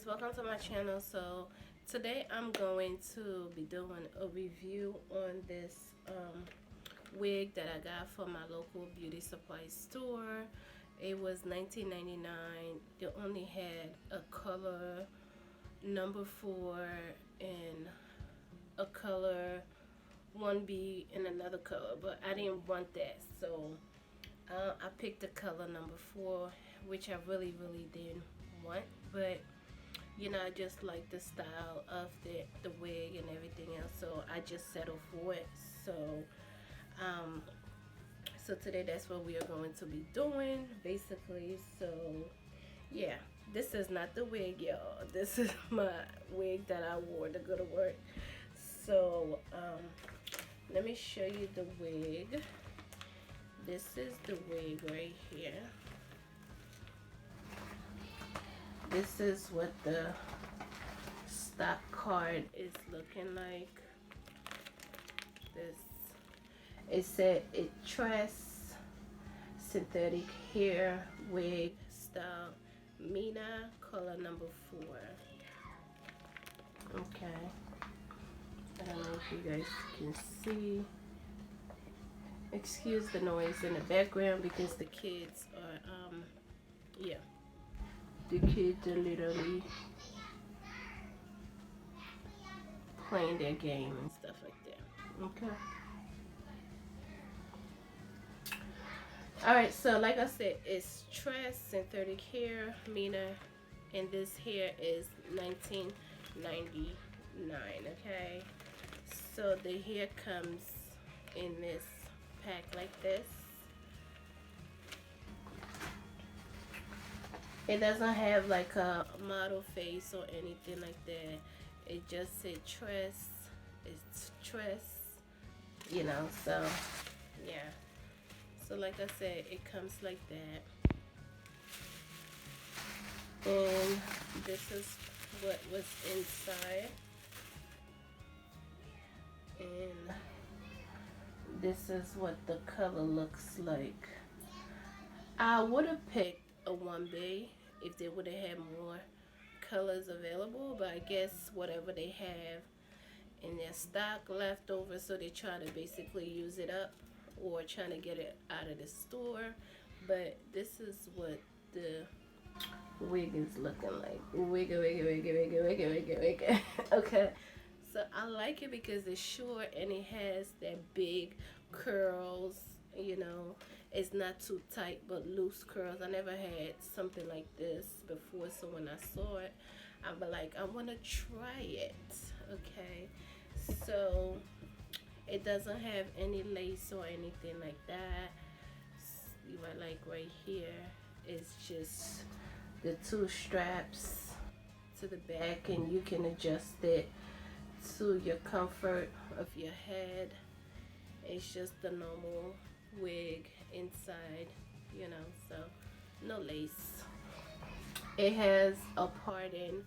welcome to my channel. So today I'm going to be doing a review on this wig that I got from my local beauty supply store. It was $19.99. They only had a color number 4 and a color 1B and another color, but I didn't want that, so I picked the color number 4, which I really didn't want, but you know, I just like the style of the wig and everything else, so I just settled for it. Um, so today that's what we are going to be doing, basically. So yeah, this is not the wig, y'all. This is my wig that I wore to go to work. So let me show you the wig. This is the wig right here. This is what the stock card is looking like. This, it said it Tress synthetic hair wig style Mina color number 4. Okay, I don't know if you guys can see. Excuse the noise in the background because the kids are yeah, the kids are literally playing their game and stuff like that. Okay. Alright, so like I said, it's Tress synthetic hair, Mina, and this hair is $19.99. Okay, so the hair comes in this pack like this. It doesn't have like a model face or anything like that. It just said Tress. It's Tress, you know. So yeah, so like I said, it comes like that, and this is what was inside, and this is what the color looks like. I would have picked a 1B if they would have had more colors available, but I guess whatever they have in their stock left over, so they try to basically use it up or trying to get it out of the store. But this is what the wig is looking like. Wigga. Okay, so I like it because it's short and it has that big curls, you know. It's not too tight but loose curls. I never had something like this before, so when I saw it, I'm like, I want to try it. Okay, so it doesn't have any lace or anything like that. You might like right here, it's just the 2 straps to the back, and you can adjust it to your comfort of your head. It's just the normal wig inside, you know, so no lace. It has a parting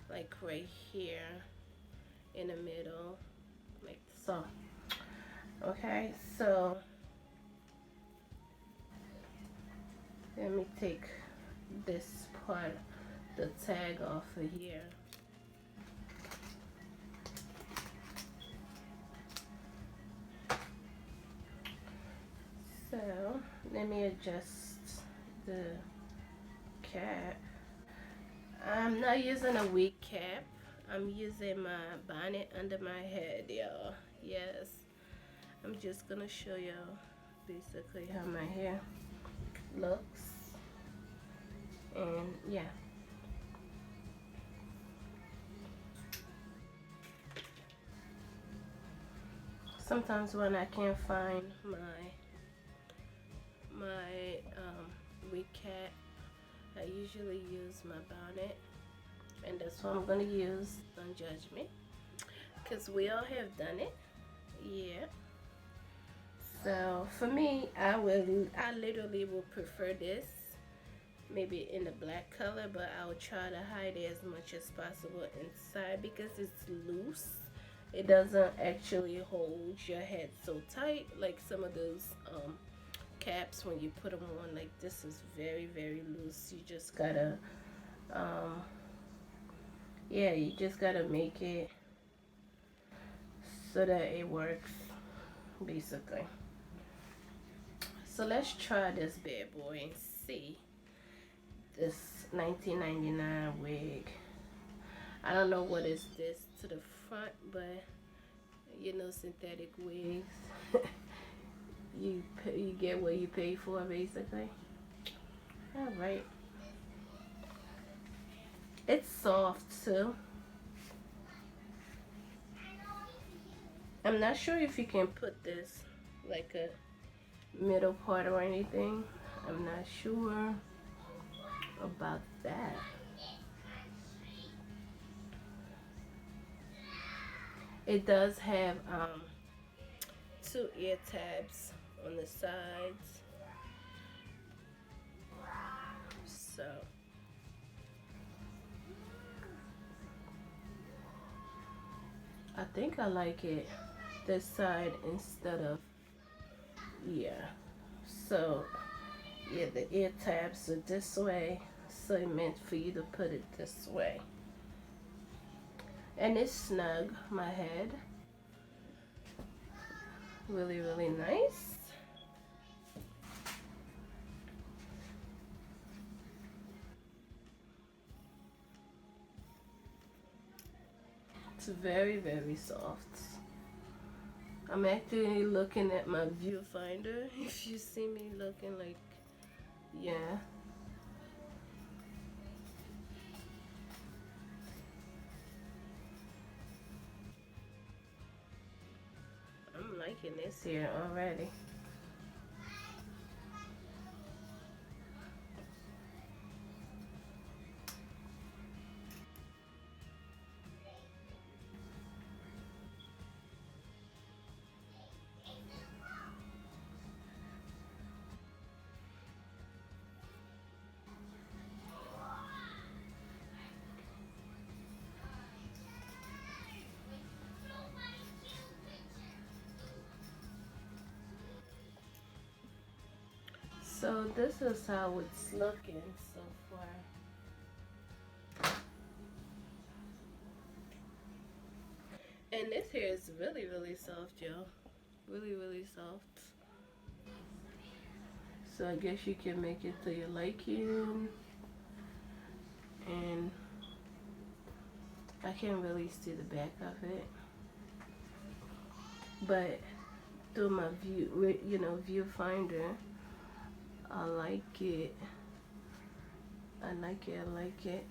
like right here in the middle, like so. Okay, so let me take this part, the tag, off of here. So let me adjust the cap. I'm not using a wig cap. I'm using my bonnet under my head, y'all. Yes, I'm just gonna show y'all basically how my hair looks. And yeah, sometimes when I can't find my wig cap, I usually use my bonnet, and that's what I'm gonna use. Don't judge me, because we all have done it. Yeah, so for me, I literally will prefer this maybe in the black color, but I'll try to hide it as much as possible inside because it's loose. It doesn't actually hold your head so tight like some of those caps when you put them on. Like, this is very loose. You just gotta Yeah, you just gotta make it so that it works, basically. So let's try this bad boy and see this 1999 wig. I don't know what is this to the front, but you know, synthetic wigs. You get what you pay for, basically. All right. It's soft too. I'm not sure if you can put this like a middle part or anything. I'm not sure about that. It does have two ear tabs on the sides. So I think I like it this side instead of, yeah. So yeah, the ear tabs are this way, so it meant for you to put it this way. And it's snug, my head. Really, really nice. It's very, very soft. I'm actually looking at my viewfinder. If you see me looking like, yeah. I'm liking this here already. So this is how it's looking so far. And this hair is really, really soft, y'all. Really, really soft. So I guess you can make it to your liking. And I can't really see the back of it. But through my viewfinder, I like it. I like it. I like it.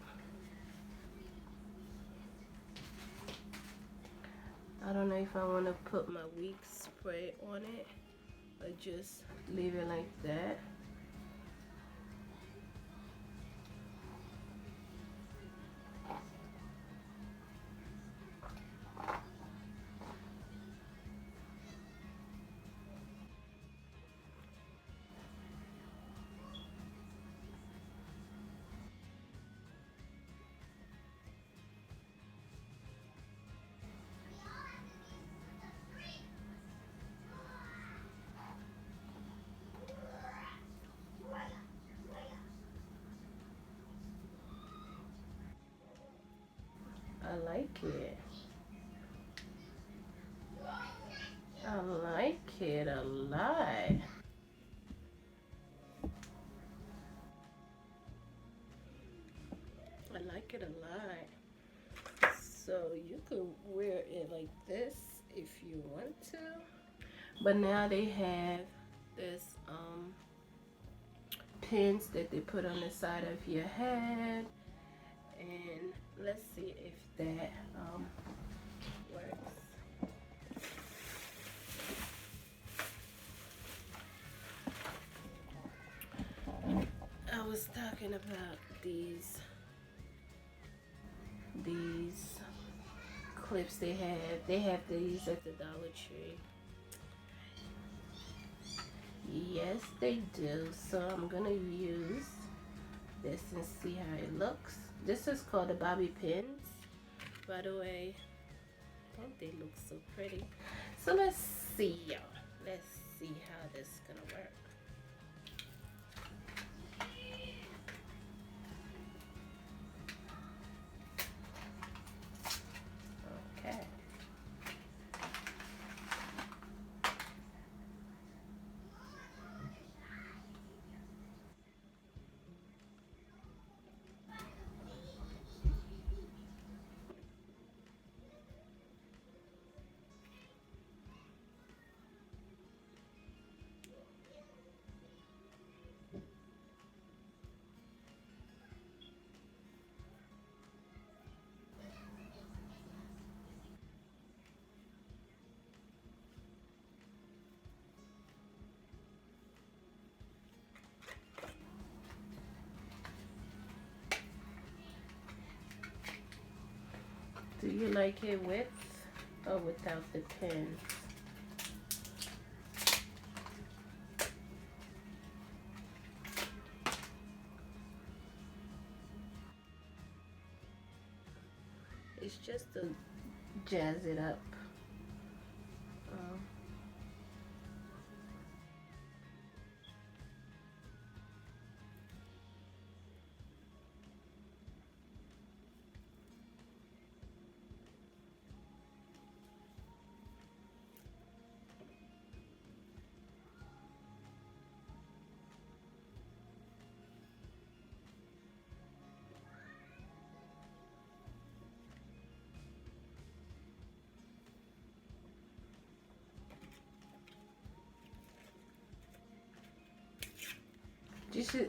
I don't know if I want to put my wig spray on it or just leave it like that. I like it. I like it a lot. I like it a lot. So you could wear it like this if you want to. But now they have this pins that they put on the side of your head. And let's see if that works. I was talking about these clips they have. They have these at the Dollar Tree. Yes, they do. So I'm gonna use this and see how it looks. This is called the bobby pins. By the way, don't they look so pretty? So let's see, y'all. Let's see how this is gonna work. you like it with or without the pins? It's just to jazz it up. Um,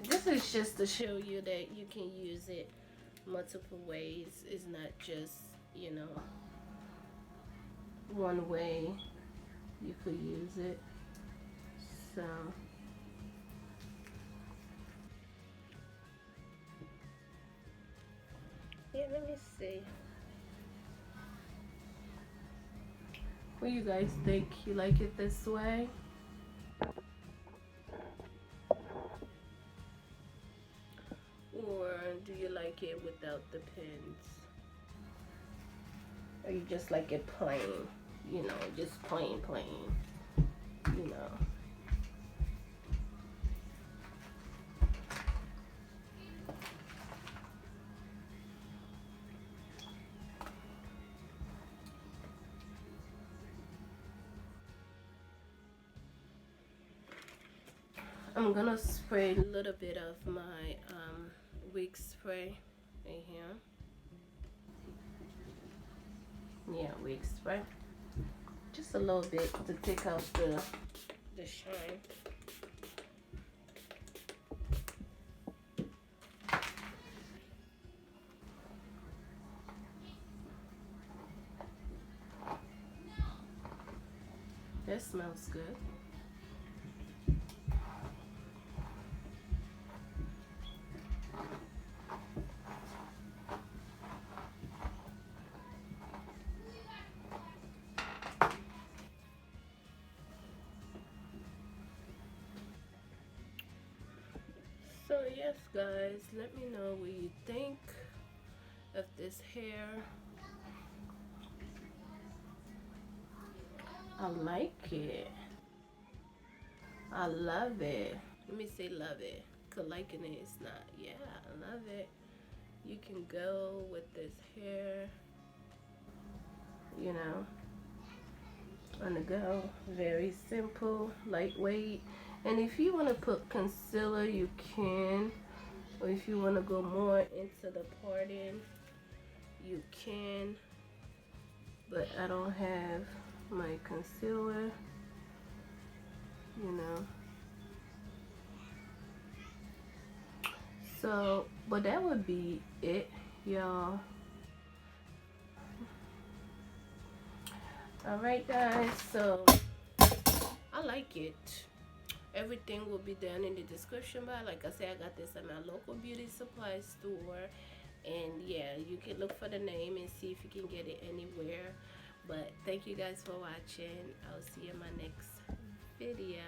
this is just to show you that you can use it multiple ways. It's not just, you know, one way you could use it. So yeah, let me see. What do you guys think? You like it this way? Or do you like it without the pins? Or you just like it plain? You know, just plain, you know. I'm gonna spray a little bit of my wig spray right here. Yeah, wig spray. Just a little bit to take out the shine. That smells good. So yes, guys, let me know what you think of this hair. I like it. I love it. Let me say love it. Cause liking it is not. Yeah, I love it. You can go with this hair, you know, on the go. Very simple, lightweight. And if you want to put concealer, you can. Or if you want to go more into the parting, you can. But I don't have my concealer, you know. So, but that would be it, y'all. Alright, guys, so I like it. Everything will be down in the description bar. Like I said, I got this at my local beauty supply store. And yeah, you can look for the name and see if you can get it anywhere. But thank you guys for watching. I'll see you in my next video.